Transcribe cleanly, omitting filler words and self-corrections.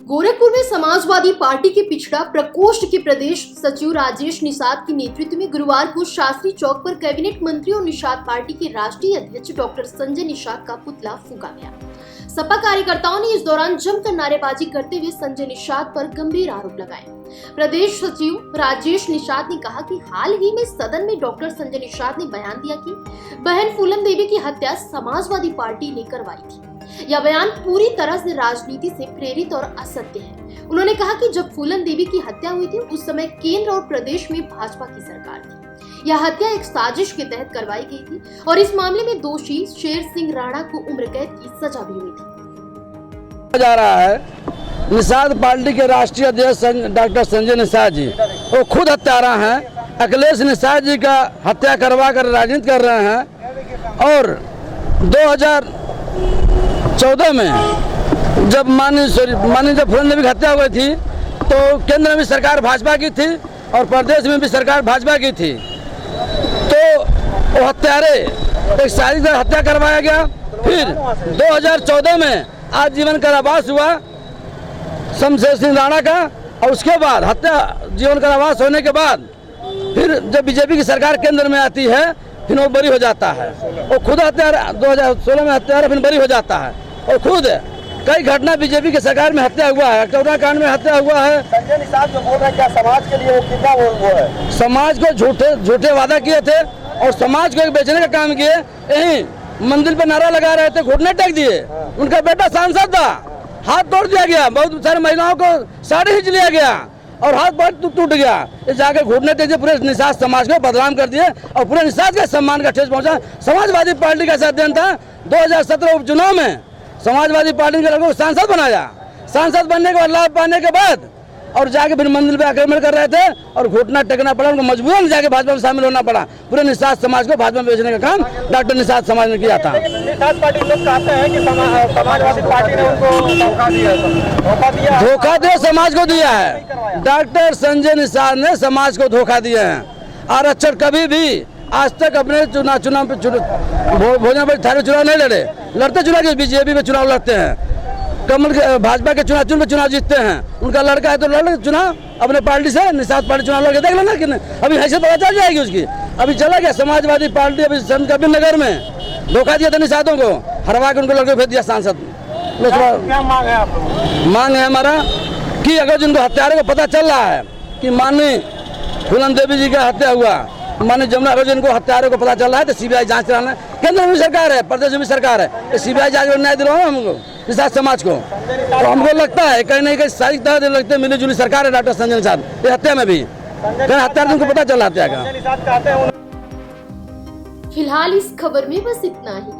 गोरखपुर में समाजवादी पार्टी के पिछड़ा प्रकोष्ठ के प्रदेश सचिव राजेश निषाद के नेतृत्व में गुरुवार को शास्त्री चौक पर कैबिनेट मंत्री और निषाद पार्टी के राष्ट्रीय अध्यक्ष डॉक्टर संजय निषाद का पुतला फूंका गया। सपा कार्यकर्ताओं ने इस दौरान जमकर नारेबाजी करते हुए संजय निषाद पर गंभीर आरोप लगाए। प्रदेश सचिव राजेश निषाद ने कहा कि हाल ही में सदन में डॉक्टर संजय निषाद ने बयान दिया कि बहन फूलन देवी की हत्या समाजवादी पार्टी ने करवाई थी। यह बयान पूरी तरह से राजनीति से प्रेरित और असत्य है। उन्होंने कहा कि जब फूलन देवी की हत्या हुई थी उस समय केंद्र और प्रदेश में भाजपा की सरकार थी। यह हत्या एक साजिश के तहत करवाई गई थी और इस मामले में दोषी शेर सिंह राणा को उम्र कैद की सजा भी हुई थी। जा रहा है निषाद पार्टी के राष्ट्रीय अध्यक्ष डॉक्टर संजय निषाद जी वो खुद हत्यारा हैं। अखिलेश निषाद जी का हत्या करवा कर राजनीति कर रहे हैं और 2014 में जब माननीय जब फूलन देवी की हत्या हुई थी तो केंद्र में भी सरकार भाजपा की थी और प्रदेश में भी सरकार भाजपा की थी। तो वो हत्यारे एक साजिश हत्या करवाया गया। फिर 2014 में आजीवन कारावास हुआ शेर सिंह राणा का और उसके बाद हत्या जीवन कारावास होने के बाद फिर जब बीजेपी की सरकार केंद्र में आती है फिर वो बरी हो जाता है। वो खुद हत्यारा 2016 में हत्यारा फिर बरी हो जाता है और खुद कई घटना बीजेपी की सरकार में हत्या हुआ है। कोरोना कांड में हत्या हुआ है। संजय निषाद जो बोल रहे हैं क्या समाज के लिए वो कितना वो है? समाज को झूठे वादा किए थे और समाज को एक बेचने का काम किए। यही मंदिर पे नारा लगा रहे थे, घुटने टेक दिए। उनका बेटा सांसद था, हाथ तोड़ दिया गया। बहुत सारी महिलाओं को साड़ी खींच लिया गया और हाथ पैर टूट गया। ये जाकर घुटने टेक दिए, पूरे निषाद समाज को बदनाम कर दिए और पूरे निषाद के सम्मान का ठेस पहुंचा। समाजवादी पार्टी का अध्ययन था 2017 उपचुनाव में समाजवादी पार्टी के लोगों को सांसद बनाया। सांसद बनने के बाद लाभ पाने के बाद और जाके फिर मंदिर पे आक्रमण कर रहे थे और घुटना टेकना पड़ा। उनको मजबूरन जाके भाजपा में शामिल होना पड़ा। पूरे निषाद समाज को भाजपा में बेचने का काम डॉक्टर निषाद समाज ने किया था। निषाद पार्टी लोग कहते हैं कि समाजवादी पार्टी ने उनको धोखा दिया समाज को दिया है। डॉक्टर संजय निषाद ने समाज को धोखा दिया है। आरक्षण कभी भी आज तक अपने चुनाव पे भोजन पर थारे चुनाव नहीं लड़ते चुनाव के बीजेपी में चुनाव लड़ते हैं। कमल के भाजपा के चुनाव जीतते हैं। उनका लड़का है तो लड़ चुनाव अपने पार्टी से निषाद पार्टी चुनाव लड़के देख लेना कि अभी ऐसे पता चल जाएगी उसकी। अभी चला गया समाजवादी पार्टी अभी संत कबीर नगर में धोखा दिया था निषादों को, हरवा के उनको लड़के भेज दिया सांसद। क्या मांग है आप लोग? मांग है हमारा कि अगर जिनको हत्यारे को पता चल रहा है कि माननीय फूलन देवी जी का हत्या हुआ, माननीय जमुना अगर जिनको हत्यारे को पता चल रहा है तो सीबीआई जांच कराना। केंद्र में भी सरकार है, प्रदेश में भी सरकार है, सीबीआई जांच न्याय दिलवाना हमको निषाद समाज को। तो हमको लगता है कहीं नहीं कहीं सारी तरह लगते मिली जुली सरकार है डॉक्टर संजय निषाद ये हत्या में भी हत्या तुमको पता चला हत्या का। फिलहाल इस खबर में बस इतना ही।